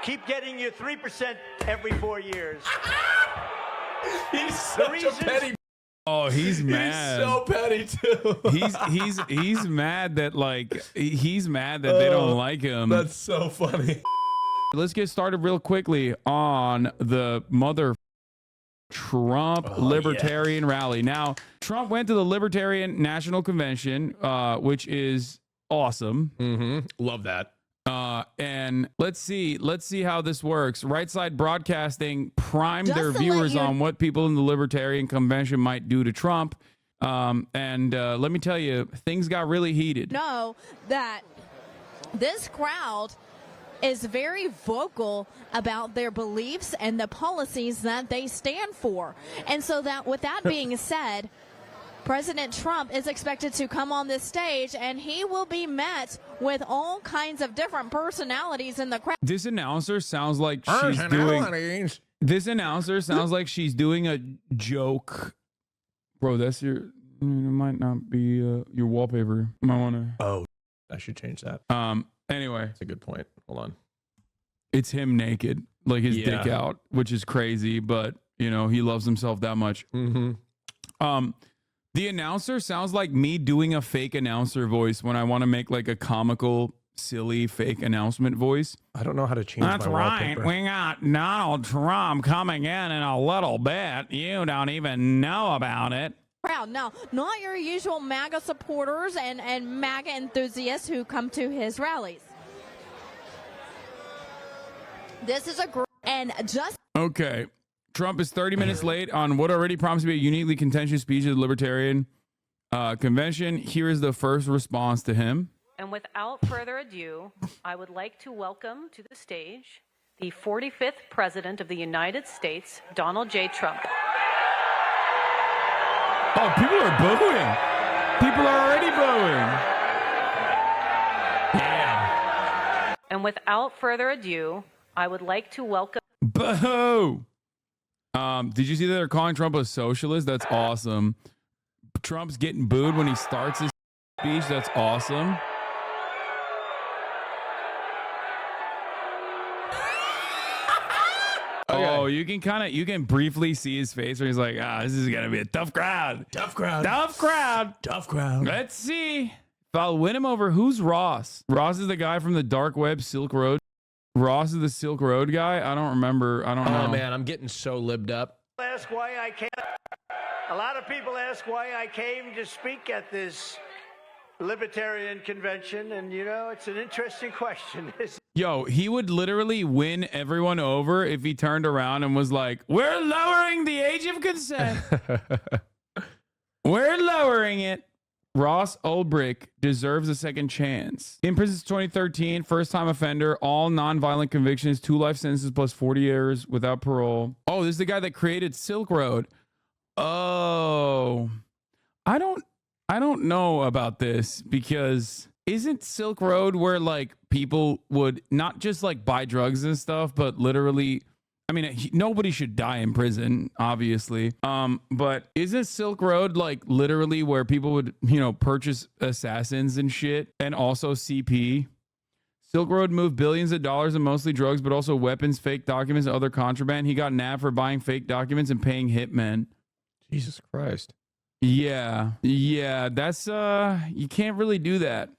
keep getting you 3% every 4 years. He's such a petty. Oh, he's mad. He's so petty too. he's mad that he's mad that they don't like him. That's so funny. Let's get started real quickly on the mother Trump Libertarian rally. Now, Trump went to the Libertarian National Convention, which is awesome. Love that. And let's see how this works. Right Side Broadcasting primed their viewers on what people in the Libertarian Convention might do to Trump. And let me tell you, things got really heated. Know that this crowd is very vocal about their beliefs and the policies that they stand for. And so that with that being said, President Trump is expected to come on this stage, and he will be met with all kinds of different personalities in the crowd. This announcer sounds like she's doing. This announcer sounds like she's doing a joke. Bro, that's your. It might not be your wallpaper. You might want to. Oh, I should change that. Anyway, that's a good point. Hold on. It's him naked, like his dick out, which is crazy, but you know he loves himself that much. The announcer sounds like me doing a fake announcer voice when I want to make like a comical, silly, fake announcement voice. I don't know how to change my wallpaper. We got Donald Trump coming in a little bit. You don't even know about it. Crowd. Now, not your usual MAGA supporters and MAGA enthusiasts who come to his rallies. This is a group, and just... Okay. Trump is 30 minutes late on what already promised to be a uniquely contentious speech at the Libertarian Convention. Here is the first response to him. And without further ado, I would like to welcome to the stage the 45th President of the United States, Donald J. Trump. Oh, people are booing. People are already booing. Yeah. And without further ado, I would like to welcome... Boo! Did you see that they're calling Trump a socialist? That's awesome. Trump's getting booed when he starts his speech. That's awesome. Oh, you can briefly see his face where he's like, this is gonna be a tough crowd. Tough crowd. Tough crowd. Tough crowd. Let's see. If I'll win him over, who's Ross? Ross is the guy from the dark web Silk Road. Ross is the Silk Road guy? I don't remember. I don't know. Oh, man, I'm getting so libbed up. Ask why I came. A lot of people ask why I came to speak at this Libertarian convention, and you know, it's an interesting question. Yo, he would literally win everyone over if he turned around and was like, we're lowering the age of consent. We're lowering it. Ross Ulbricht deserves a second chance. In prison since 2013, first-time offender, all non-violent convictions, 2 life sentences plus 40 years without parole. Oh, this is the guy that created Silk Road. Oh, I don't know about this, because isn't Silk Road where like people would not just like buy drugs and stuff, but literally, I mean, nobody should die in prison, obviously. But isn't Silk Road like literally where people would, you know, purchase assassins and shit, and also CP? Silk Road moved billions of dollars in mostly drugs, but also weapons, fake documents, and other contraband. He got nabbed for buying fake documents and paying hitmen. Jesus Christ. Yeah, that's you can't really do that.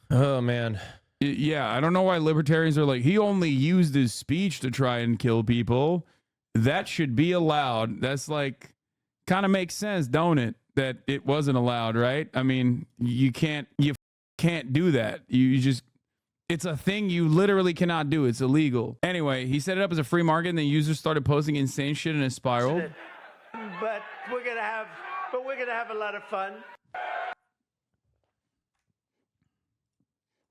Oh man. Yeah, I don't know why libertarians are like, he only used his speech to try and kill people. That should be allowed. That's like, kind of makes sense, don't it? That it wasn't allowed, right? I mean, you can't do that. You just, it's a thing you literally cannot do. It's illegal. Anyway, he set it up as a free market, and the users started posting insane shit in a spiral. But we're gonna have a lot of fun.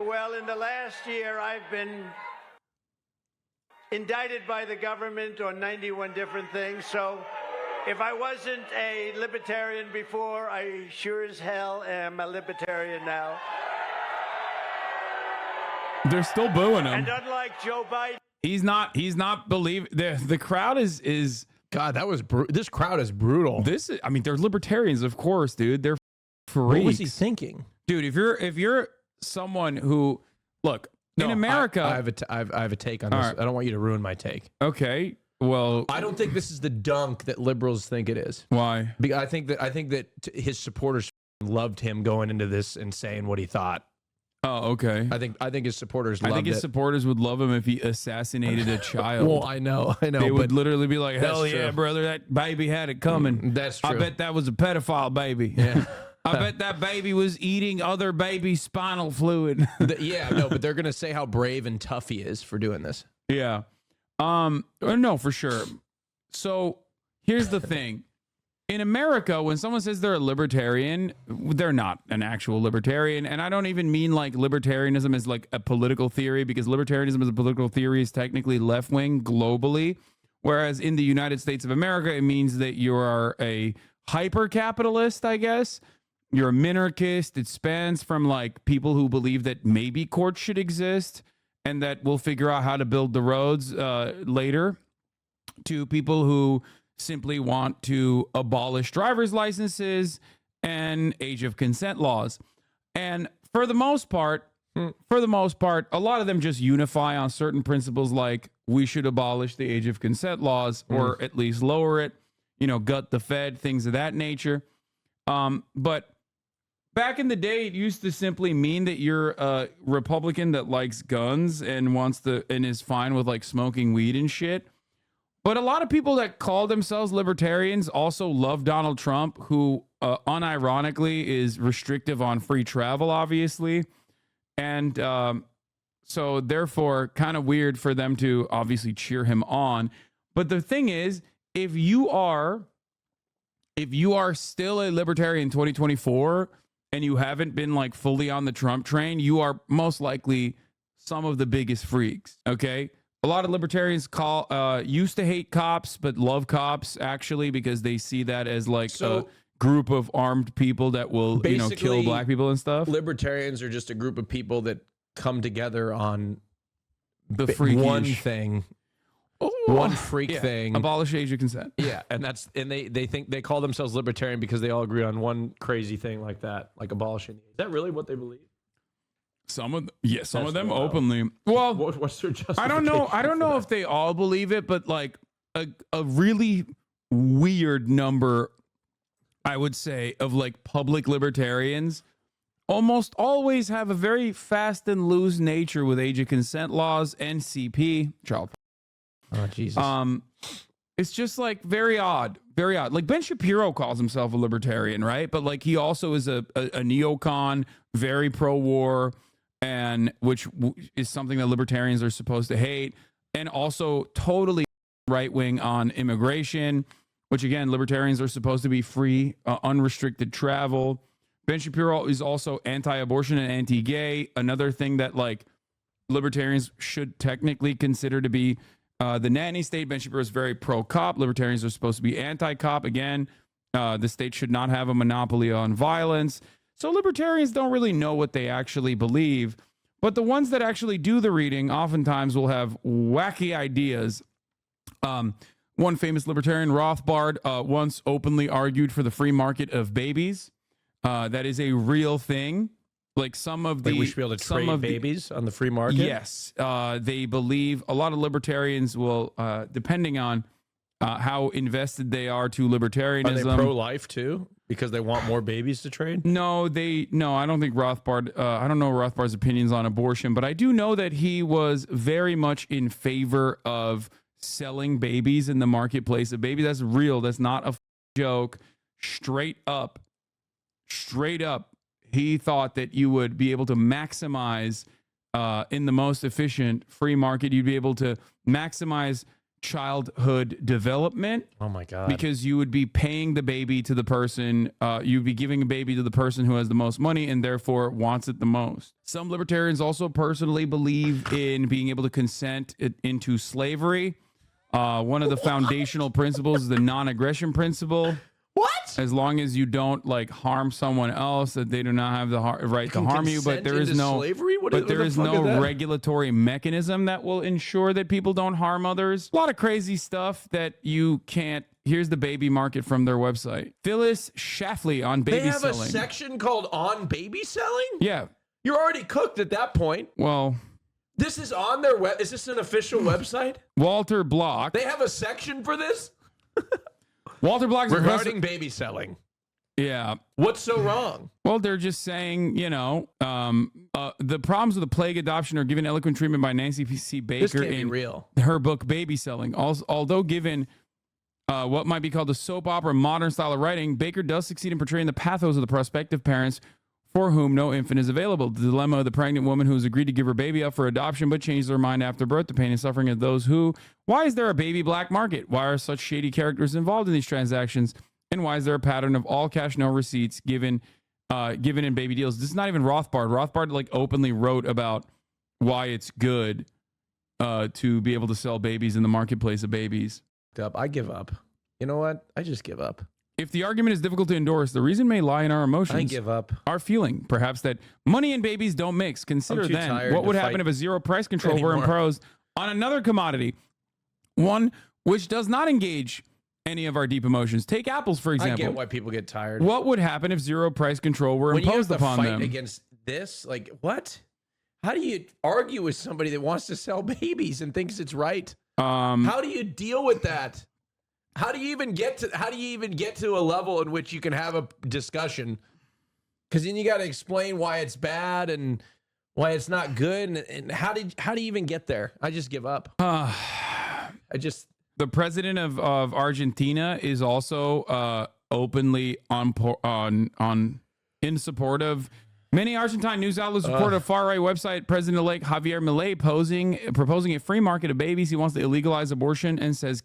Well, in the last year, I've been indicted by the government on 91 different things. So if I wasn't a libertarian before, I sure as hell am a libertarian now. They're still booing him. And unlike Joe Biden, he's not believing. The crowd is God, that was this crowd is brutal. I mean, they're libertarians, of course, dude. They're freaks. What was he thinking? Dude, if you're someone who, look, in America, I have a take on this. right. I don't want you to ruin my take. okay. Well, I don't think this is the dunk that liberals think it is. why? Because I think that his supporters loved him going into this and saying what he thought. Oh, okay. I think his supporters loved I think his it. supporters would love him if he assassinated a child. Well, I know. They but would literally be like, hell That's yeah, true. brother, that baby had it coming. That's true. I bet that was a pedophile baby. Yeah. I bet that baby was eating other baby's spinal fluid. But they're gonna say how brave and tough he is for doing this. Yeah. No, for sure. So here's the thing. In America, when someone says they're a libertarian, they're not an actual libertarian. And I don't even mean like libertarianism as like a political theory, because libertarianism as a political theory is technically left-wing globally. Whereas in the United States of America, it means that you are a hyper-capitalist, I guess. You're a minarchist. It spans from like people who believe that maybe courts should exist and that we'll figure out how to build the roads later, to people who simply want to abolish driver's licenses and age of consent laws. And for the most part, a lot of them just unify on certain principles like we should abolish the age of consent laws or at least lower it, gut the Fed, things of that nature. But back in the day, it used to simply mean that you're a Republican that likes guns and and is fine with like smoking weed and shit. But a lot of people that call themselves libertarians also love Donald Trump, who unironically is restrictive on free travel, obviously. And so therefore, kind of weird for them to obviously cheer him on. But the thing is, if you are still a libertarian in 2024 and you haven't been like fully on the Trump train, you are most likely some of the biggest freaks, okay? A lot of libertarians used to hate cops, but love cops actually, because they see that as like a group of armed people that will, kill black people and stuff. Libertarians are just a group of people that come together on The freakish. one thing, one freak thing. Abolish age of consent. Yeah, and they think they call themselves libertarian because they all agree on one crazy thing like that, like abolishing. Is that really what they believe? Some of them wild. openly. Well, what's their justification? I don't know if they all believe it, but like a really weird number, I would say, of like public libertarians almost always have a very fast and loose nature with age of consent laws, NCP, child. Oh Jesus. It's just like very odd. Like Ben Shapiro calls himself a libertarian, right? But like he also is a neocon, very pro-war, and which is something that libertarians are supposed to hate, and also totally right-wing on immigration, which again, libertarians are supposed to be free, unrestricted travel. Ben Shapiro is also anti-abortion and anti-gay, another thing that like libertarians should technically consider to be the nanny state. Ben Shapiro is very pro-cop. Libertarians are supposed to be anti-cop. Again, the state should not have a monopoly on violence. So libertarians don't really know what they actually believe, but the ones that actually do the reading oftentimes will have wacky ideas. One famous libertarian, Rothbard, once openly argued for the free market of babies. That is a real thing. Like some of the... we should be able to trade babies on the free market? Yes. They believe, a lot of libertarians will, depending on how invested they are to libertarianism. Are they pro-life too? Because they want more babies to trade? No, I don't think Rothbard, I don't know Rothbard's opinions on abortion, but I do know that he was very much in favor of selling babies in the marketplace. A baby that's real, that's not a joke, straight up, he thought that you would be able to maximize, in the most efficient free market, you'd be able to maximize childhood development. Oh my God. Because you would be paying the baby to the person, you'd be giving a baby to the person who has the most money and therefore wants it the most. Some libertarians also personally believe in being able to consent into slavery. One of the foundational principles is the non-aggression principle. What? As long as you don't like harm someone else, that they do not have the right to harm you. But there is no slavery. There is no regulatory mechanism that will ensure that people don't harm others. A lot of crazy stuff that you can't. Here's the baby market from their website. Phyllis Schlafly on baby selling. They have a section called on baby selling? Yeah. You're already cooked at that point. Well, This is on their web. Is this an official website? Walter Block. They have a section for this Walter Block regarding baby selling. Yeah. What's so wrong? Well, they're just saying, the problems with the plague adoption are given eloquent treatment by Nancy C. Baker in real. her book Baby Selling. Although given what might be called a soap opera modern style of writing, Baker does succeed in portraying the pathos of the prospective parents for whom no infant is available. The dilemma of the pregnant woman who has agreed to give her baby up for adoption but changed their mind after birth, the pain and suffering of those who... Why is there a baby black market? Why are such shady characters involved in these transactions? And why is there a pattern of all cash, no receipts given in baby deals? This is not even Rothbard. Rothbard like openly wrote about why it's good to be able to sell babies in the marketplace of babies. I give up. You know what? I just give up. If the argument is difficult to endorse, the reason may lie in our emotions. I give up. Our feeling, perhaps, that money and babies don't mix. Consider then what would happen if a zero price control were imposed on another commodity, one which does not engage any of our deep emotions. Take apples, for example. I get why people get tired. What would happen if zero price control were imposed upon them? When you have to fight against this, like, what? How do you argue with somebody that wants to sell babies and thinks it's right? How do you deal with that? How do you even get to a level in which you can have a discussion? Because then you got to explain why it's bad and why it's not good, and how do you even get there? I just give up. The president of Argentina is also openly in support of many Argentine news outlets report a far-right website. President-elect Javier Milei proposing a free market of babies. He wants to illegalize abortion and says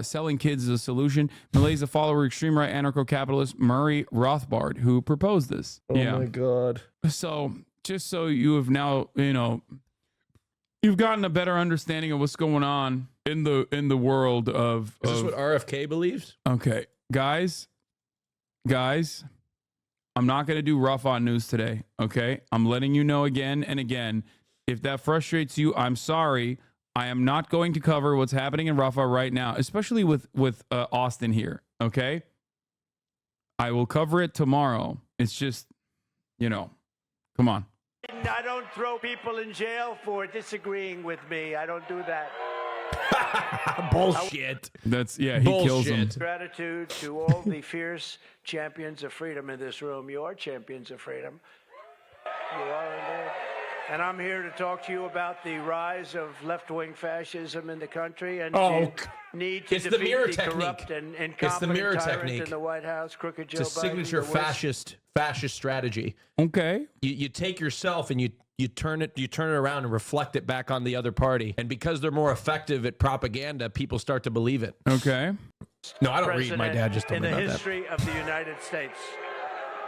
selling kids is a solution. Milei is a follower of extreme right anarcho-capitalist Murray Rothbard, who proposed this. Oh my God. So just so you have now, you've gotten a better understanding of what's going on in the world of... Is this what RFK believes? Okay, guys, I'm not going to do rough on news today, okay? I'm letting you know again and again. If that frustrates you, I'm sorry. I am not going to cover what's happening in Rafah right now, especially with Austin here, okay? I will cover it tomorrow. It's just, come on. I don't throw people in jail for disagreeing with me. I don't do that. Bullshit. He kills them. Gratitude to all the fierce champions of freedom in this room. You are champions of freedom. You are indeed. And I'm here to talk to you about the rise of left-wing fascism in the country and need to defeat the corrupt and incompetent tyrant in the White House, crooked Joe Biden. It's a signature fascist strategy. Okay. You take yourself and you turn it around and reflect it back on the other party. And because they're more effective at propaganda, people start to believe it. Okay. No, I don't read. My dad just told me about that. In the history of the United States.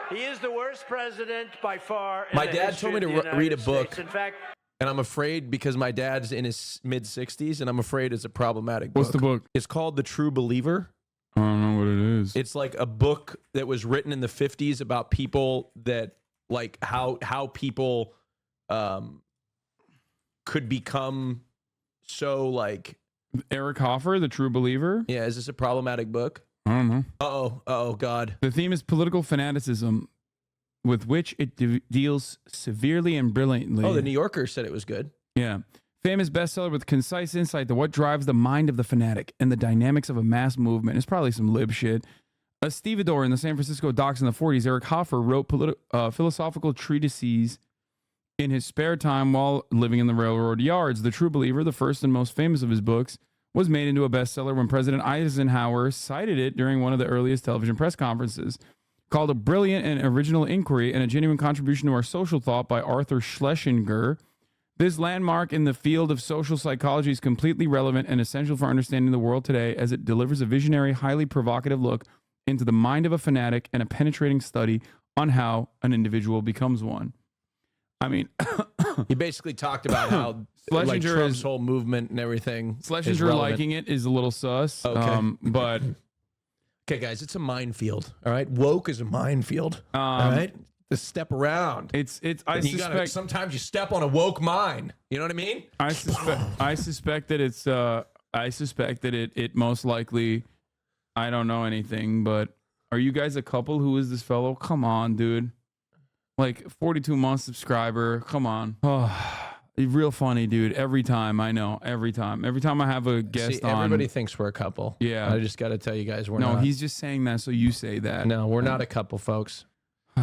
He is the worst president by far. My dad told me to read a book. In fact, and I'm afraid because my dad's in his mid-60s, and I'm afraid it's a problematic book. What's the book? It's called The True Believer. I don't know what it is. It's like a book that was written in the 50s about people that, like, how people could become so, like... Eric Hoffer, The True Believer? Yeah, is this a problematic book? I don't know. Uh-oh, God. The theme is political fanaticism, with which it deals severely and brilliantly. Oh, the New Yorker said it was good. Yeah. Famous bestseller with concise insight to what drives the mind of the fanatic and the dynamics of a mass movement. It's probably some lib shit. A stevedore in the San Francisco docks in the 40s, Eric Hoffer wrote philosophical treatises in his spare time while living in the railroad yards. The True Believer, the first and most famous of his books, was made into a bestseller when President Eisenhower cited it during one of the earliest television press conferences. Called a brilliant and original inquiry and a genuine contribution to our social thought by Arthur Schlesinger, this landmark in the field of social psychology is completely relevant and essential for understanding the world today, as it delivers a visionary, highly provocative look into the mind of a fanatic and a penetrating study on how an individual becomes one. I mean, he basically talked about how Schlesinger Trump's whole movement and everything. Schlesinger liking it is a little sus. Okay. But okay, guys, it's a minefield. All right, woke is a minefield. All right, to step around. I suspect sometimes you step on a woke mine. You know what I mean? I suspect that it's. I suspect that it most likely. I don't know anything, but are you guys a couple? Who is this fellow? Come on, dude. Like 42 month subscriber. Come on. Oh, Real funny, dude. Every time, I know. Every time I have a guest on. Everybody thinks we're a couple. Yeah. I just got to tell you guys, we're not. No, he's just saying that so you say that. No, we're not a couple, folks.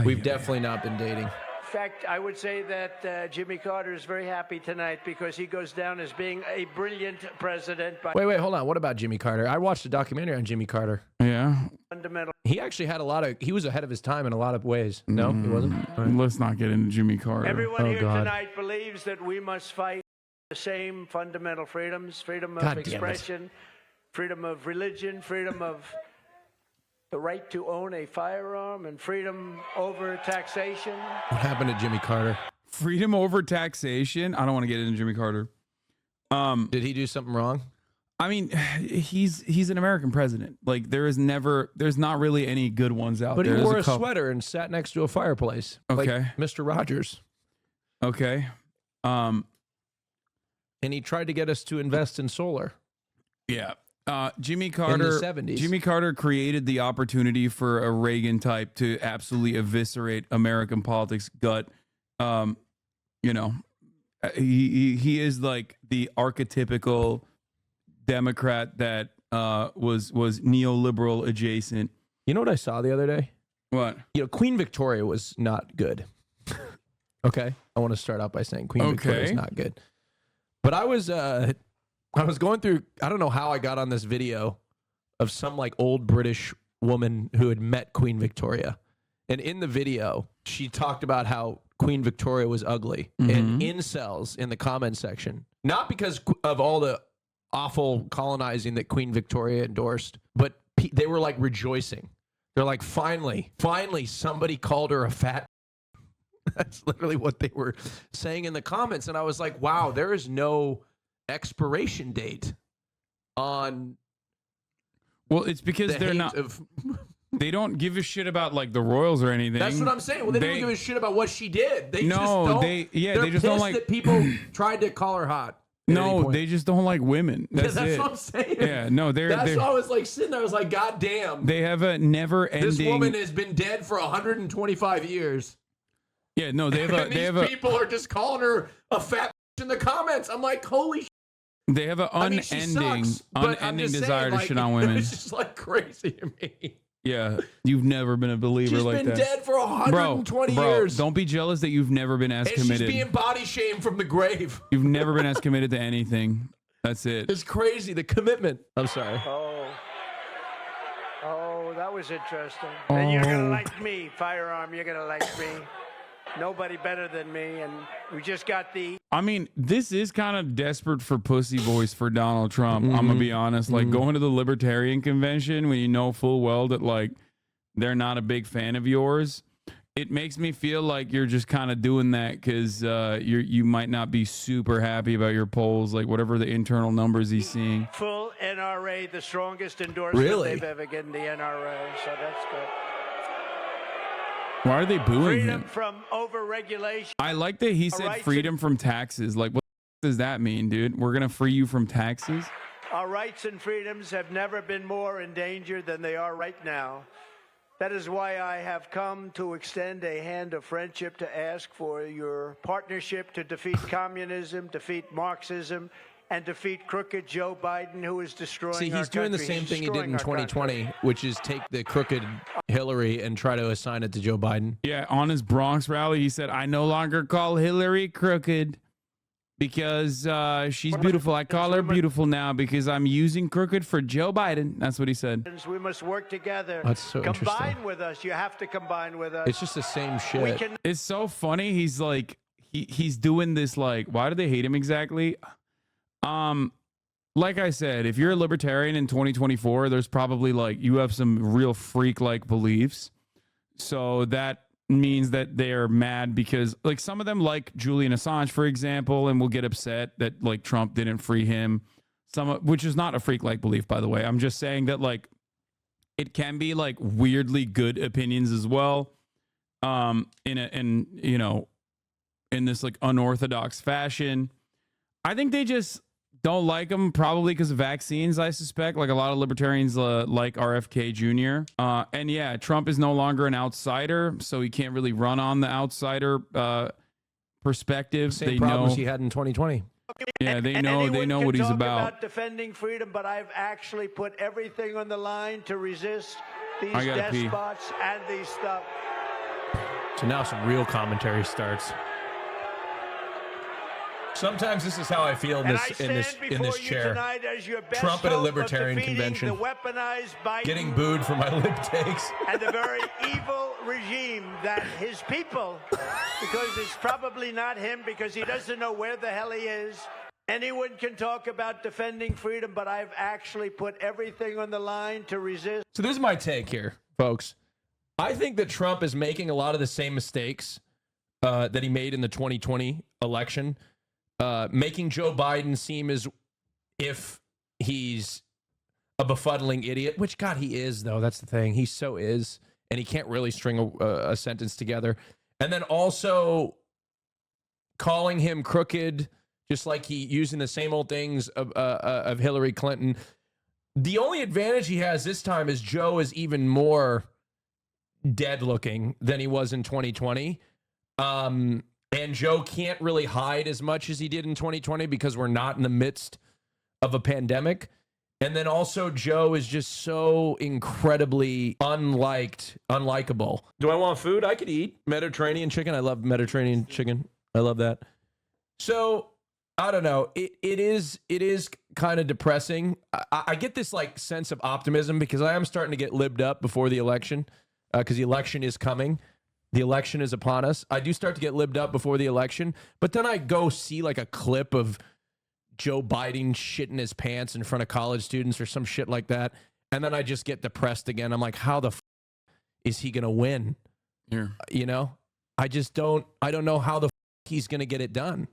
We've definitely not been dating. In fact, I would say that Jimmy Carter is very happy tonight because he goes down as being a brilliant president. Wait, hold on. What about Jimmy Carter? I watched a documentary on Jimmy Carter. Yeah. Fundamental. He actually had he was ahead of his time in a lot of ways. No, he wasn't? All right. Let's not get into Jimmy Carter. Everyone here tonight believes that we must fight the same fundamental freedoms, freedom of expression, freedom of religion, freedom of the right to own a firearm, and freedom over taxation. What happened to Jimmy Carter? Freedom over taxation? I don't want to get into Jimmy Carter. Did he do something wrong? I mean, he's an American president. Like, there's not really any good ones out there. But he wore a sweater and sat next to a fireplace. Okay. Like Mr. Rogers. Okay. And he tried to get us to invest in solar. Yeah. Jimmy Carter, in the 70s. Jimmy Carter created the opportunity for a Reagan type to absolutely eviscerate American politics gut. You know, he is like the archetypical Democrat that was neoliberal adjacent. You know what I saw the other day? What? You know, Queen Victoria was not good. Okay, I want to start out by saying Queen Victoria is not good. But I was going through, I don't know how I got on this video of some like old British woman who had met Queen Victoria. And in the video, she talked about how Queen Victoria was ugly. And incels in the comment section, not because of all the awful colonizing that Queen Victoria endorsed, but they were like rejoicing. They're like, finally somebody called her a fat. That's literally what they were saying in the comments. And I was like, wow, there is no expiration date on. Well, it's because they're not. They don't give a shit about like the royals or anything. That's what I'm saying. Well, they don't give a shit about what she did. They just don't. They just pissed don't like that people tried to call her hot. No, they just don't like women. That's that's it. what I'm saying. Yeah, no, That's why I was like sitting there. I was like, God damn. They have a never-ending. This woman has been dead for 125 years. Yeah, no, they have a. These people are just calling her a fat in the comments. I'm like, holy. They have an unending desire to shit on women. It's just like crazy to me. Yeah, you've never been a believer she's like that. She's been dead for 120 years. Don't be jealous that you've never been as committed. She's being body shamed from the grave. You've never been as committed to anything. That's it. It's crazy, the commitment. I'm sorry. Oh, that was interesting. And you're going to like me, firearm. You're going to like me. Nobody better than me. And we just got the... I mean, this is kind of desperate for pussy voice for Donald Trump. I'm going to be honest. Like, going to the Libertarian convention when you know full well that, like, they're not a big fan of yours, it makes me feel like you're just kind of doing that because you might not be super happy about your polls, like whatever the internal numbers he's seeing. Full NRA, the strongest endorsement really? they've ever given the NRA, so that's good. Why are they booing freedom him? From overregulation. I like that he said freedom from taxes. Like, what does that mean, dude? We're going to free you from taxes? Our rights and freedoms have never been more in danger than they are right now. That is why I have come to extend a hand of friendship to ask for your partnership to defeat communism, defeat Marxism, and defeat crooked Joe Biden, who is destroying our country. See, he's doing the same thing he did in 2020, which is take the crooked Hillary and try to assign it to Joe Biden. Yeah, on his Bronx rally, he said, I no longer call Hillary crooked because she's beautiful. I call her beautiful now because I'm using crooked for Joe Biden. That's what he said. We must work together. That's so interesting. Combine with us. You have to combine with us. It's just the same shit. It's so funny. He's like, he's doing this like, why do they hate him exactly? Like I said, if you're a libertarian in 2024, there's probably like you have some real freak-like beliefs. So that means that they're mad because like some of them like Julian Assange, for example, and will get upset that like Trump didn't free him. Which is not a freak-like belief, by the way. I'm just saying that like it can be like weirdly good opinions as well. In this like unorthodox fashion. I think they just don't like him probably because of vaccines, I suspect. Like a lot of libertarians like RFK Jr. And yeah, Trump is no longer an outsider, so he can't really run on the outsider perspective. Same They problems know. he had in 2020. Yeah, they And know. They anyone know can what he's talk about. defending freedom, but I've actually put everything on the line to resist these I gotta pee. despots and these stuff. So now some real commentary starts. Sometimes this is how I feel in this chair. Trump at a Libertarian convention, getting booed for my lib takes, and the very evil regime that his people, because it's probably not him, because he doesn't know where the hell he is. Anyone can talk about defending freedom, but I've actually put everything on the line to resist. So this is my take here, folks. I think that Trump is making a lot of the same mistakes that he made in the 2020 election, making Joe Biden seem as if he's a befuddling idiot, which, God, he is, though. That's the thing. He so is, and he can't really string a sentence together. And then also calling him crooked, just like he using the same old things of Hillary Clinton. The only advantage he has this time is Joe is even more dead looking than he was in 2020. And Joe can't really hide as much as he did in 2020 because we're not in the midst of a pandemic. And then also Joe is just so incredibly unlikable. Do I want food? I could eat Mediterranean chicken. I love Mediterranean chicken. I love that. So I don't know. It is kind of depressing. I get this like sense of optimism because I am starting to get libbed up before the election because the election is coming. The election is upon us. I do start to get libbed up before the election, but then I go see like a clip of Joe Biden shitting his pants in front of college students or some shit like that. And then I just get depressed again. I'm like, how the is he going to win? Yeah. You know, I don't know how the he's going to get it done.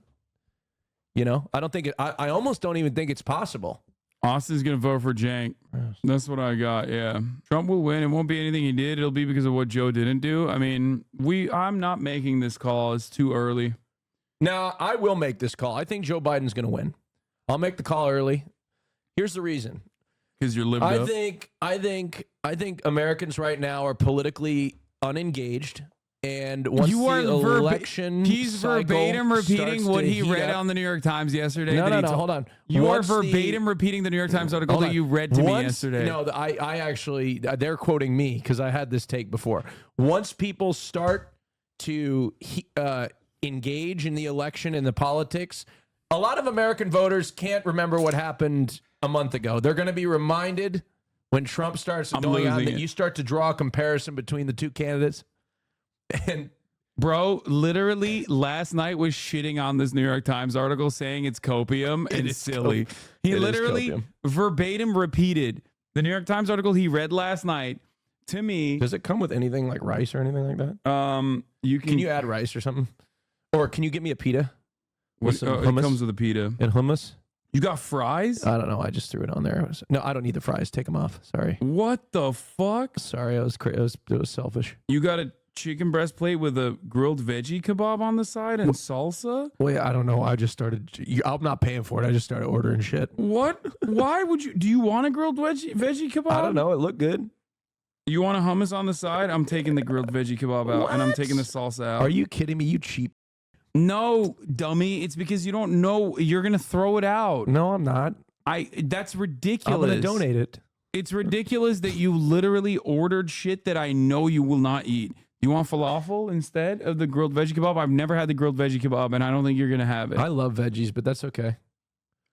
You know, I don't think I almost don't even think it's possible. Austin's going to vote for Jank. That's what I got. Yeah. Trump will win. It won't be anything he did. It'll be because of what Joe didn't do. I mean, I'm not making this call. It's too early. Now, I will make this call. I think Joe Biden's going to win. I'll make the call early. Here's the reason. Because you're lived up. I think Americans right now are politically unengaged. And once the election he's verbatim repeating what he read on the New York Times yesterday. No, hold on. You are verbatim repeating the New York Times article that you read to me yesterday. No, I actually, they're quoting me because I had this take before. Once people start to engage in the election and the politics, a lot of American voters can't remember what happened a month ago. They're going to be reminded when Trump starts going on that you start to draw a comparison between the two candidates. And bro, literally last night was shitting on this New York Times article saying it's copium and it's silly. He literally verbatim repeated the New York Times article he read last night to me. Does it come with anything like rice or anything like that? Can you add rice or something? Or can you get me a pita? With some hummus? It comes with a pita. And hummus? You got fries? I don't know. I just threw it on there. No, I don't need the fries. Take them off. Sorry. What the fuck? Sorry, it was selfish. You got a chicken breast plate with a grilled veggie kebab on the side and salsa? Wait, I don't know. I just started. I'm not paying for it. I just started ordering shit. What? Why would you? Do you want a grilled veggie kebab? I don't know. It looked good. You want a hummus on the side? I'm taking the grilled veggie kebab out, and I'm taking the salsa out. Are you kidding me? You cheap. No, dummy. It's because you don't know. You're gonna throw it out. No, I'm not. That's ridiculous. I'm gonna donate it. It's ridiculous that you literally ordered shit that I know you will not eat. You want falafel instead of the grilled veggie kebab? I've never had the grilled veggie kebab, and I don't think you're going to have it. I love veggies, but that's okay.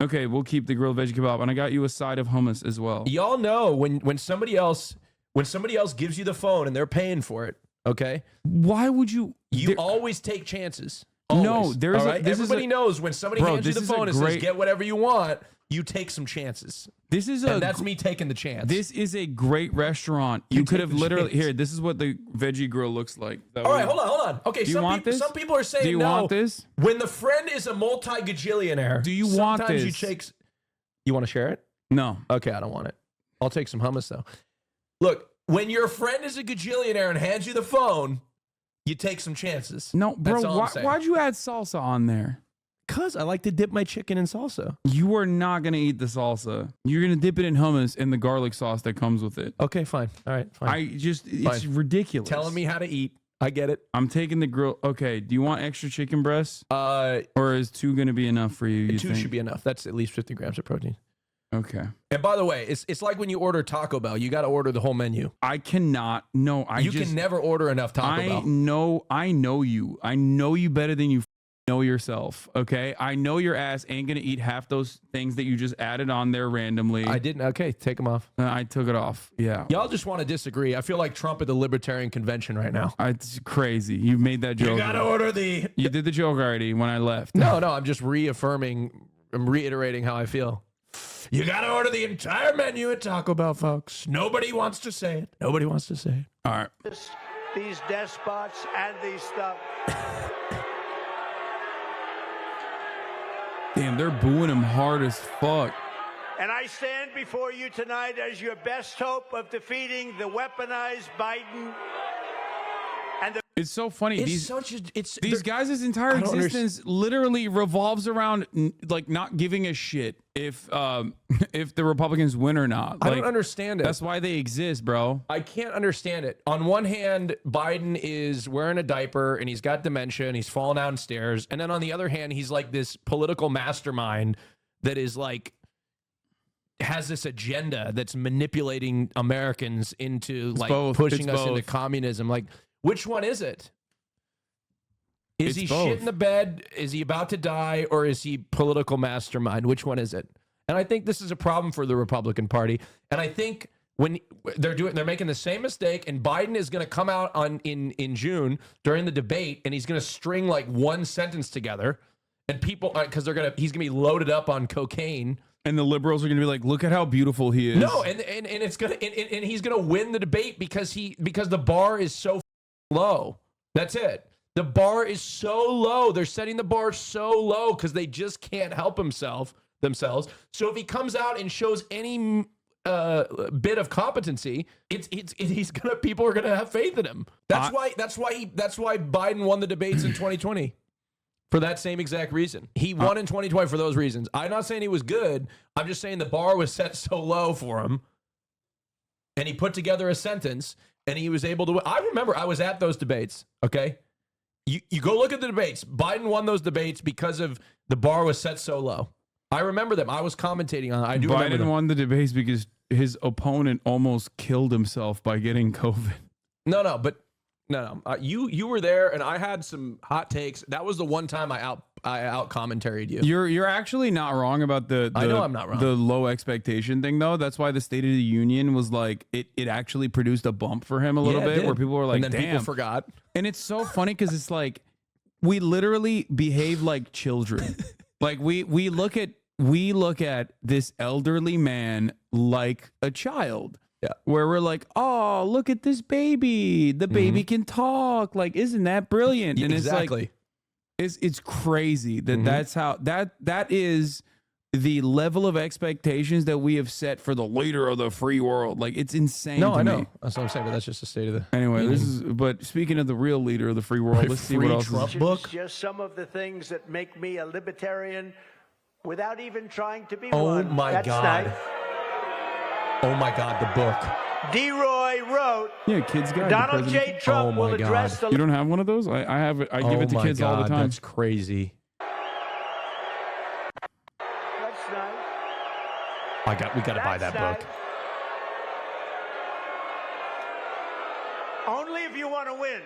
Okay, we'll keep the grilled veggie kebab, and I got you a side of hummus as well. Y'all know when somebody else gives you the phone and they're paying for it, okay? Why would you? You always take chances. Always. No, there's everybody knows when somebody hands you the phone and says, get whatever you want, you take some chances. And that's me taking the chance. This is a great restaurant. You could have literally here. This is what the veggie grill looks like. All right, hold on. Okay, some people are saying do you want this? When the friend is a multi-gajillionaire, do you want this? Sometimes you want to share it? No. Okay, I don't want it. I'll take some hummus though. Look, when your friend is a gajillionaire and hands you the phone, you take some chances. No, bro. Why'd you add salsa on there? Because I like to dip my chicken in salsa. You are not going to eat the salsa. You're going to dip it in hummus and the garlic sauce that comes with it. Okay, fine. All right, fine. It's ridiculous. Telling me how to eat. I get it. I'm taking the grill. Okay, do you want extra chicken breasts? Or is 2 going to be enough for you? 2 should be enough. That's at least 50 grams of protein. Okay. And by the way, it's like when you order Taco Bell, you got to order the whole menu. I cannot. No, You can never order enough Taco Bell. I know you. I know you better than you know yourself. Okay. I know your ass ain't going to eat half those things that you just added on there randomly. I didn't. Okay, take them off. I took it off. Yeah. Y'all just want to disagree. I feel like Trump at the Libertarian convention right now. It's crazy. You made that joke. You got to order the... You did the joke already when I left. No, I'm just I'm reiterating how I feel. You got to order the entire menu at Taco Bell, folks. Nobody wants to say it. Nobody wants to say it. All right. These despots and these stuff. Damn, they're booing him hard as fuck. And I stand before you tonight as your best hope of defeating the weaponized Biden. And it's so funny. These guys' entire don't existence literally revolves around like not giving a shit if the Republicans win or not. I Like, don't understand it. That's why they exist, bro. I can't understand it. On one hand, Biden is wearing a diaper and he's got dementia and he's falling downstairs. And then on the other hand, he's like this political mastermind that is like, has this agenda that's manipulating Americans into like pushing us into communism. Like, which one is it? Is he shit in the bed? Is he about to die? Or is he political mastermind? Which one is it? And I think this is a problem for the Republican Party. And I think when they're making the same mistake, and Biden is going to come out in June during the debate, and he's going to string like one sentence together, and people because he's going to be loaded up on cocaine. And the liberals are going to be like, look at how beautiful he is. No, and it's gonna and he's gonna win the debate because the bar is so low. That's it. The bar is so low. They're setting the bar so low because they just can't help themselves. So if he comes out and shows any bit of competency, people are gonna have faith in him. That's why Biden won the debates in 2020. For that same exact reason. He won in 2020 for those reasons. I'm not saying he was good. I'm just saying the bar was set so low for him. And he put together a sentence and he was able to win. I remember I was at those debates, okay? You go look at the debates. Biden won those debates because of the bar was set so low. I remember them. I was commentating on it. I do remember them. Biden won the debates because his opponent almost killed himself by getting COVID. No. You were there, and I had some hot takes. That was the one time I out commentaried you. You're actually not wrong about the I know I'm not wrong. The low expectation thing though. That's why the State of the Union was like it actually produced a bump for him a little bit, where people were like, and then damn, people forgot. And it's so funny because it's like we literally behave like children. Like we look at this elderly man like a child. Yeah. Where we're like, oh, look at this baby. The baby can talk. Like, isn't that brilliant? And exactly. It's crazy that that's how that is the level of expectations that we have set for the leader of the free world. Like, it's insane. No, to I know. me. That's what I'm saying, but that's just the state of the Anyway, but speaking of the real leader of the free world, let's see what else Trump is. book. Just some of the things that make me a libertarian without even trying to be Oh one. my That's God. nice. Oh my God, the book. D-Roy wrote, Yeah, kids guide. Donald J. Trump will address the... You don't have one of those? I have it. I give it to kids all the time. That's crazy. That's nice. We got to buy that That's book. Only if you want to win.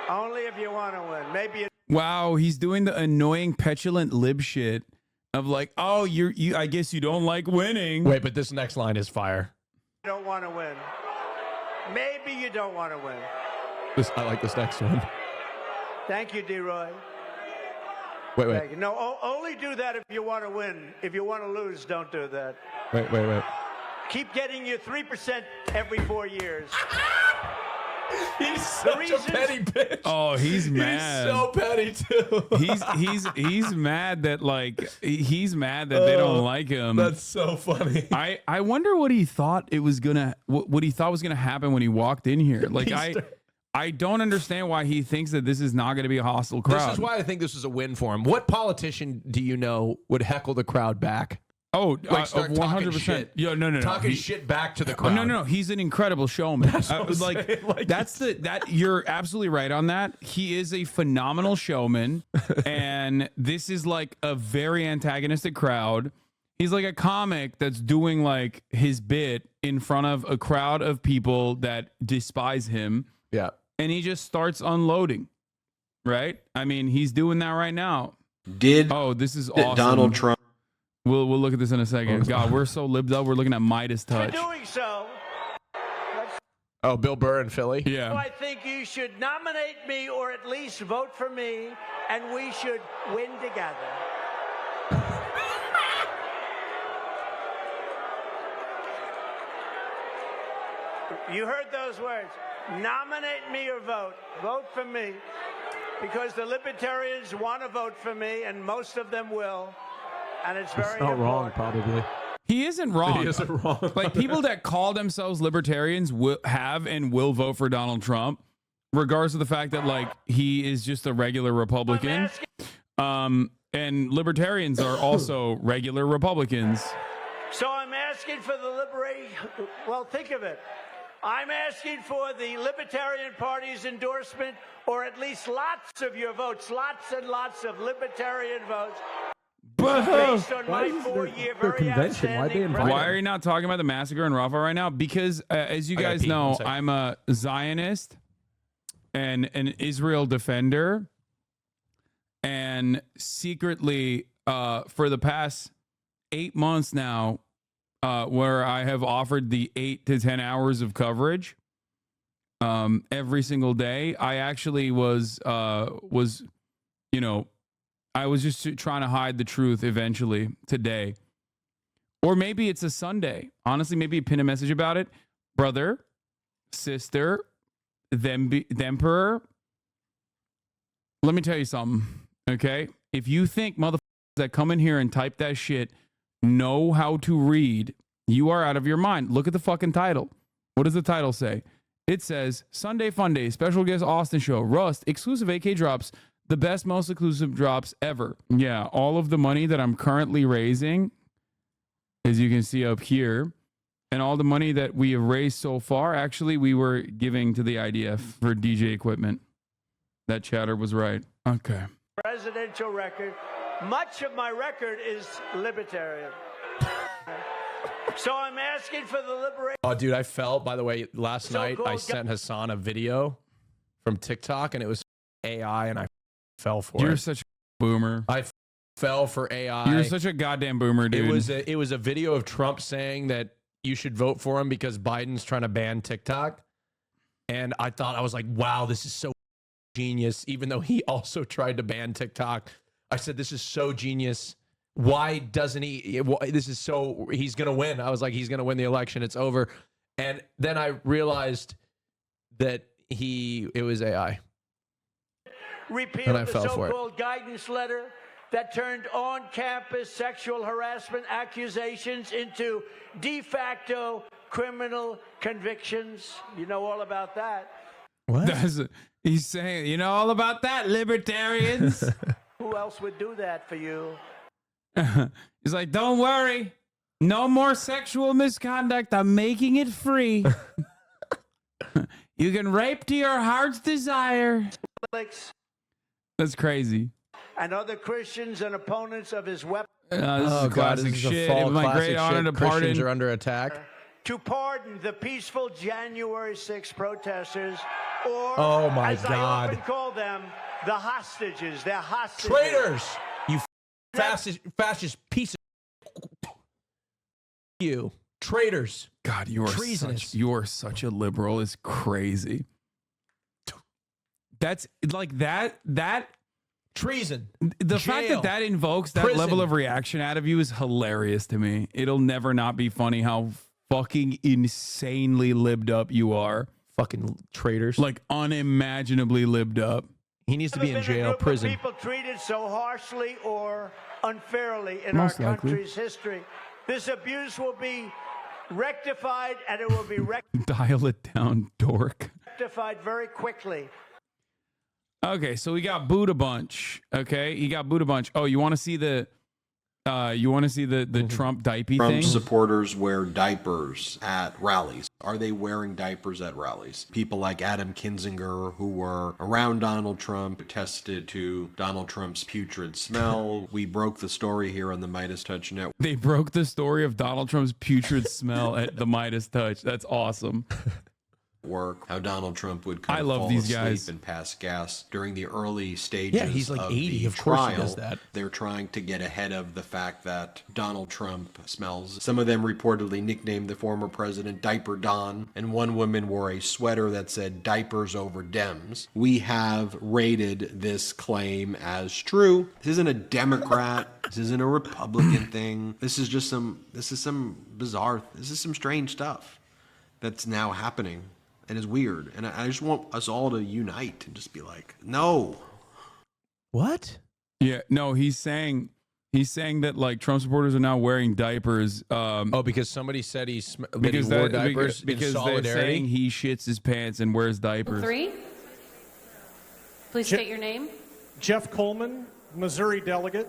Only if you want to win. Maybe Wow, he's doing the annoying, petulant lib shit of like, oh, you. I guess you don't like winning. Wait, but this next line is fire. you don't want to win. Maybe you don't want to win. I like this next one. Thank you, D-Roy. Wait. Thank you. No, only do that if you want to win. If you want to lose, don't do that. Wait. Keep getting your 3% every 4 years. He's such a petty bitch. Oh, he's mad. He's so petty too. he's mad that they don't like him. That's so funny. I wonder what he thought what he thought was gonna happen when he walked in here. Like I don't understand why he thinks that this is not going to be a hostile crowd. This is why I think this is a win for him. What politician do you know would heckle the crowd back? Oh, Like start talking 100%. shit. Yeah, no. Talking shit back to the crowd. No. He's an incredible showman. You're absolutely right on that. He is a phenomenal showman, and this is like a very antagonistic crowd. He's like a comic that's doing like his bit in front of a crowd of people that despise him. Yeah. And he just starts unloading. Right? I mean, he's doing that right now. This is awesome. Donald Trump. We'll look at this in a second. God, we're so libbed up. We're looking at Midas touch. For doing so, Oh, Bill Burr in Philly? Yeah. I think you should nominate me or at least vote for me, and we should win together. You heard those words. Nominate me or vote. Vote for me. Because the Libertarians want to vote for me, and most of them will. And it's very not wrong, important. probably. He isn't wrong. He isn't wrong. Like people that call themselves libertarians will have and will vote for Donald Trump, regardless of the fact that like he is just a regular Republican. And libertarians are also regular Republicans. So I'm asking for the liberation. Well, think of it. I'm asking for the Libertarian Party's endorsement, or at least lots of your votes, lots and lots of Libertarian votes. Based on my 4-year their very convention? Why they invite Why are you not talking about the massacre in Rafah right now? Because as you I gotta guys pee. know, 1 second. I'm a Zionist and an Israel defender. And secretly, for the past 8 months now, where I have offered the 8 to 10 hours of coverage every single day, I actually was I was just trying to hide the truth eventually today. Or maybe it's a Sunday. Honestly, maybe pin a message about it. Brother, sister, the emperor. Let me tell you something, okay? If you think motherfuckers that come in here and type that shit know how to read, you are out of your mind. Look at the fucking title. What does the title say? It says, Sunday Fun Day, special guest Austin show, Rust, exclusive AK drops, the best, most exclusive drops ever. Yeah, all of the money that I'm currently raising, as you can see up here, and all the money that we have raised so far, actually, we were giving to the IDF for DJ equipment. That chatter was right. Okay. Presidential record. Much of my record is libertarian. So I'm asking for the liberation. Oh, dude, I fell. By the way, last night I So-called sent Hasan a video from TikTok, and it was AI, and I fell for You're it. such a boomer. I fell for AI. You're such a goddamn boomer, dude. It was a video of Trump saying that you should vote for him because Biden's trying to ban TikTok, and I was like, wow, this is so genius. Even though he also tried to ban TikTok, I said this is so genius. Why doesn't he? This is so. He's gonna win. I was like, he's gonna win the election. It's over. And then I realized that it was AI. Repeal And I the fell for it. so-called guidance letter that turned on-campus sexual harassment accusations into de facto criminal convictions. You know all about that. What? He's saying, you know all about that, libertarians. Who else would do that for you? He's like, don't worry. No more sexual misconduct. I'm making it free. You can rape to your heart's desire. Alex That's crazy. and other Christians and opponents of his weapon This Oh is god, classic this is shit. a It fall was my classic great honor shit. to Christians pardon. are under attack. to pardon the peaceful January 6 protesters, or Oh, my as God. I often call them, the hostages. They're hostages. Traitors! You fascist piece of you. Traitors. God, you are such a liberal. It's crazy. That's like that Treason. the fact Jail. that invokes that Prison. level of reaction out of you is hilarious to me. It'll never not be funny how fucking insanely libbed up you are. Fucking traitors. Like unimaginably libbed up. He needs to be in Never been a jail, group of prison. People treated so harshly or unfairly in Most our likely. country's history. This abuse will be rectified, and it will be Dial it down, dork. rectified very quickly. Okay, so we got BOOED a bunch. Okay, he got BOOED a bunch. Oh, you want to see the You want to see the Trump diaper Trump thing? supporters wear diapers at rallies. Are they wearing diapers at rallies? People like Adam Kinzinger, who were around Donald Trump, attested to Donald Trump's putrid smell. We broke the story here on the Midas Touch Network. They broke the story of Donald Trump's putrid smell at the Midas Touch. That's awesome. How Donald Trump would kind I of love fall these asleep guys. and pass gas during the early stages. Yeah, he's like of 80. the Of course he trial. does that. They're trying to get ahead of the fact that Donald Trump smells. Some of them reportedly nicknamed the former president Diaper Don, and one woman wore a sweater that said "Diapers over Dems." We have rated this claim as true. This isn't a Democrat. This isn't a Republican thing. This is some strange stuff that's now happening. And it's weird. And I just want us all to unite and just be like, no. What? Yeah, no, he's saying that like Trump supporters are now wearing diapers. Because somebody said he wore diapers because in they're solidarity. saying he shits his pants and wears diapers. 3. Please state your name. Jeff Coleman, Missouri delegate,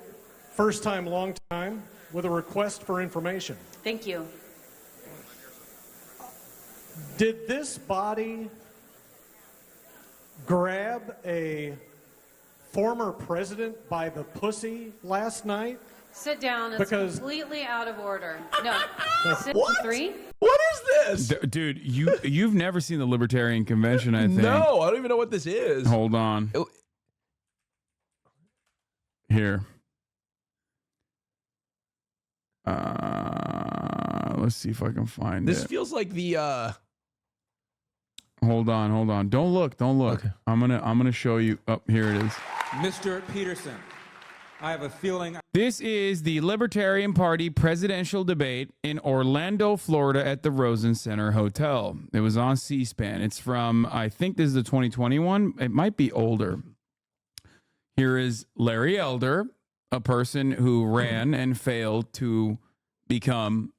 first time, long time, with a request for information. Thank you. Did this body grab a former president by the pussy last night? Sit down. It's Because- completely out of order. No. Sit. What? 3. What is this? Dude, you've never seen the Libertarian Convention, I think. No, I don't even know what this is. Hold on. Here. Let's see if I can find This it. feels like the Hold on. Don't look. Okay. I'm gonna show you. Oh, here it is. Mr. Peterson, I have a feeling. This is the Libertarian Party presidential debate in Orlando, Florida at the Rosen Center Hotel. It was on C-SPAN. It's from, I think this is the 2021. It might be older. Here is Larry Elder, a person who ran and failed to become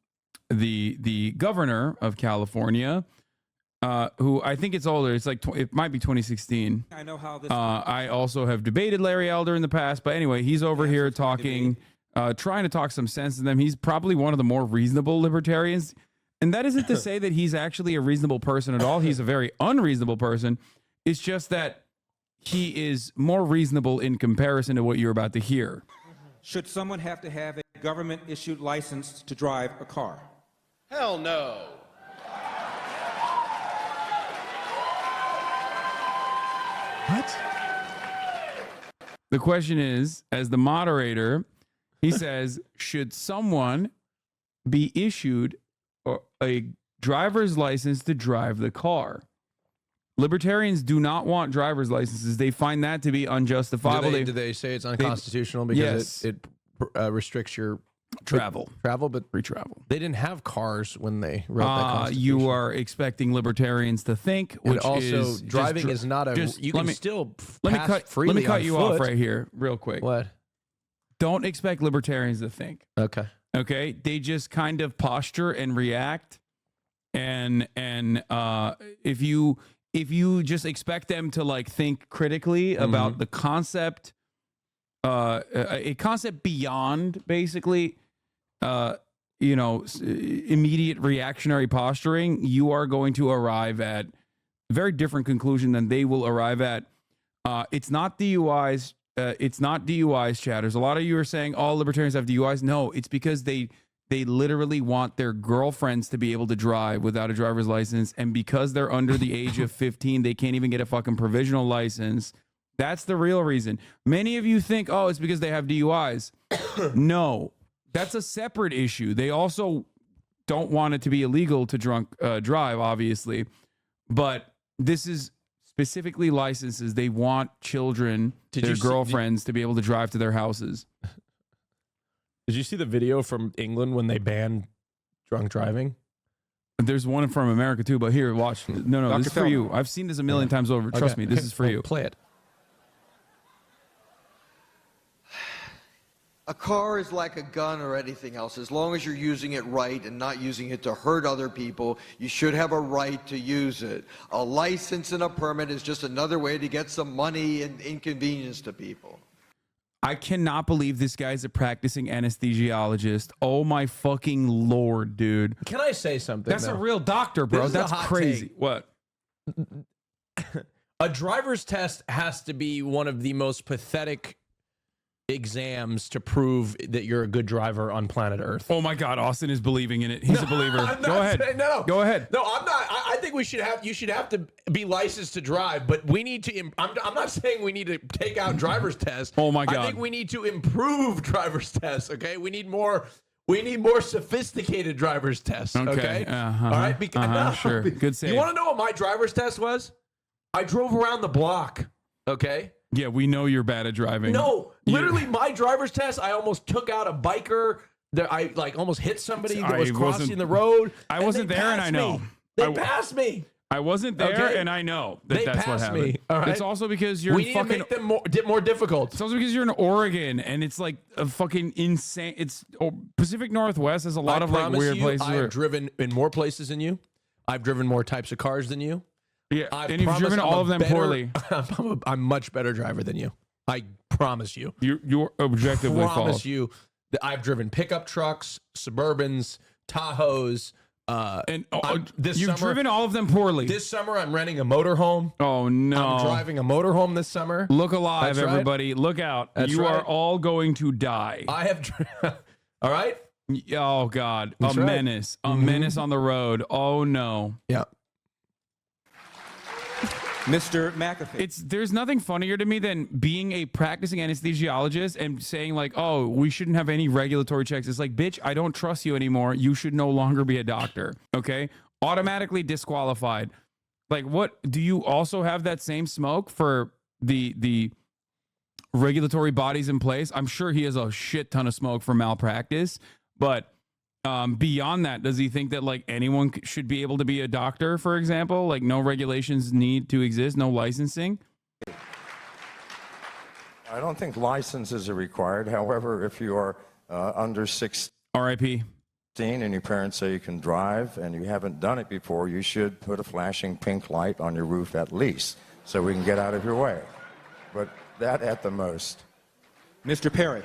the governor of California, who I think it's older. It's like it might be 2016. I know how this. I also have debated Larry Elder in the past, but anyway, he's over here talking, trying to talk some sense to them. He's probably one of the more reasonable libertarians, and that isn't to say that he's actually a reasonable person at all. He's a very unreasonable person. It's just that he is more reasonable in comparison to what you're about to hear. Should someone have to have a government-issued license to drive a car? Hell no. what? The question is, as the moderator, he says, should someone be issued a driver's license to drive the car? Libertarians do not want driver's licenses. They find that to be unjustifiable. Do they say it's unconstitutional because Yes. it restricts your travel, but free travel. they didn't have cars when they wrote that constitution. You are expecting libertarians to think, And which also is driving is not a. just- You let can me- still let me pass cut freely let me cut on you foot. off right here, real quick. What? Don't expect libertarians to think. Okay. Okay, they just kind of posture and react, and if you just expect them to like think critically about the concept, a concept beyond basically, immediate reactionary posturing, you are going to arrive at a very different conclusion than they will arrive at. It's not DUIs. It's not DUIs, chatters. A lot of you are saying all libertarians have DUIs. No, it's because they literally want their girlfriends to be able to drive without a driver's license. And because they're under the age of 15, they can't even get a fucking provisional license. That's the real reason. Many of you think, oh, it's because they have DUIs. No, that's a separate issue. They also don't want it to be illegal to drive, obviously. But this is specifically licenses. They want children, their girlfriends, to be able to drive to their houses. Did you see the video from England when they banned drunk driving? There's one from America too, but here, watch. No, Dr. this is for Feldman. you. I've seen this a million times over. Trust me, this is for you. Play it. A car is like a gun or anything else. As long as you're using it right and not using it to hurt other people, you should have a right to use it. A license and a permit is just another way to get some money and inconvenience to people. I cannot believe this guy's a practicing anesthesiologist. Oh my fucking Lord, dude. Can I say something? That's a real doctor, bro. That's crazy. Take. What? A driver's test has to be one of the most pathetic exams to prove that you're a good driver on planet Earth. Oh my God, Austin is believing in it. He's a believer. Go ahead. Go ahead. No, I'm not. I think you should have to be licensed to drive, but we need to. I'm not saying we need to take out driver's tests. Oh my God. I think we need to improve driver's tests. Okay, we need more sophisticated driver's tests. Okay. Uh-huh. All right. Sure. Good save. You want to know what my driver's test was? I drove around the block. Okay. Yeah, we know you're bad at driving. No, literally, my driver's test, I almost took out a biker. I almost hit somebody that was crossing the road. I wasn't there, and I know. They passed me. I wasn't there, and I know that's what happened. Me, all right? It's also because you're we need to make them more difficult. It's also because you're in Oregon, and it's like a fucking insane. It's Pacific Northwest has a lot of like weird places. I've driven in more places than you. I've driven more types of cars than you. Yeah, and you've driven all of them poorly. I'm a much better driver than you. I promise you. You're objectively false. I promise you that I've driven pickup trucks, Suburbans, Tahoes. You've driven all of them poorly. This summer, I'm renting a motorhome. Oh, no. I'm driving a motorhome this summer. Look alive, That's everybody. Right. Look out. You are all going to die. I have... all right? Oh, God. That's menace. A menace on the road. Oh, no. Yeah. Mr. McAfee. There's nothing funnier to me than being a practicing anesthesiologist and saying like, oh, we shouldn't have any regulatory checks. It's like, bitch, I don't trust you anymore. You should no longer be a doctor. Okay? Automatically disqualified. Like, what? Do you also have that same smoke for the regulatory bodies in place? I'm sure he has a shit ton of smoke for malpractice, but beyond that, does he think that like anyone should be able to be a doctor, for example? Like no regulations need to exist, no licensing? I don't think licenses are required. However, if you are under 16 RIP. and your parents say you can drive and you haven't done it before, you should put a flashing pink light on your roof at least so we can get out of your way. But that at the most. Mr. Perry.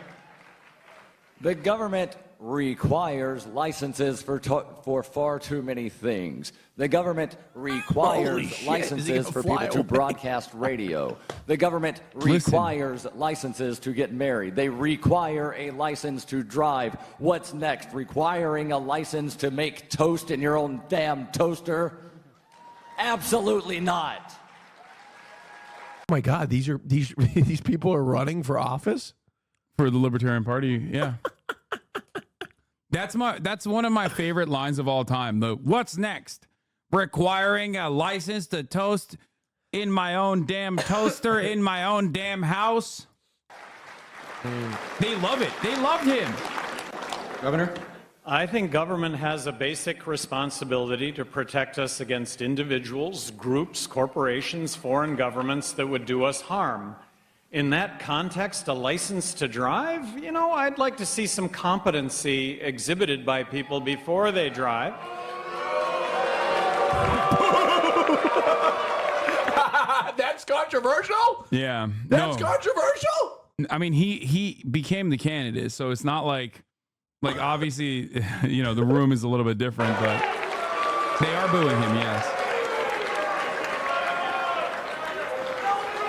The government requires licenses for far too many things. The government requires licenses for people to broadcast radio. The government requires licenses to get married. They require a license to drive. What's next? Requiring a license to make toast in your own damn toaster? Absolutely not. Oh my God, these people are running for office? For the Libertarian Party, yeah. That's one of my favorite lines of all time. The what's next? Requiring a license to toast in my own damn toaster in my own damn house. They love it. They loved him. Governor? I think government has a basic responsibility to protect us against individuals, groups, corporations, foreign governments that would do us harm. In that context, a license to drive, you know, I'd like to see some competency exhibited by people before they drive. That's controversial? Yeah. That's controversial? I mean, he became the candidate, so it's not like obviously, you know, the room is a little bit different, but they are booing him, yes.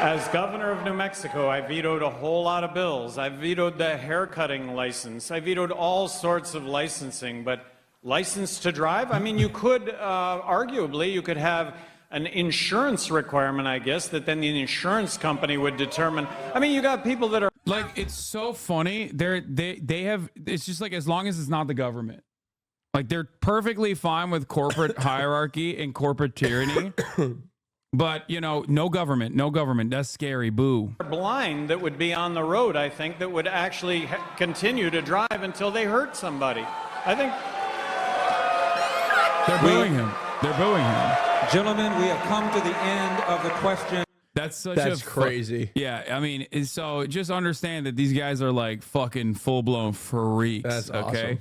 As governor of New Mexico, I vetoed a whole lot of bills. I vetoed the haircutting license. I vetoed all sorts of licensing, but license to drive? I mean, you could, arguably, you could have an insurance requirement, I guess, that then the insurance company would determine. I mean, you got people that are... Like, it's so funny. They have, it's just like, as long as it's not the government. Like, they're perfectly fine with corporate hierarchy and corporate tyranny. But, you know, no government. That's scary. Boo. Blind that would be on the road, I think, that would actually continue to drive until they hurt somebody. I think... They're booing him. They're booing him. Gentlemen, we have come to the end of the question. That's crazy. Yeah, I mean, so just understand that these guys are like fucking full-blown freaks. That's awesome. Okay?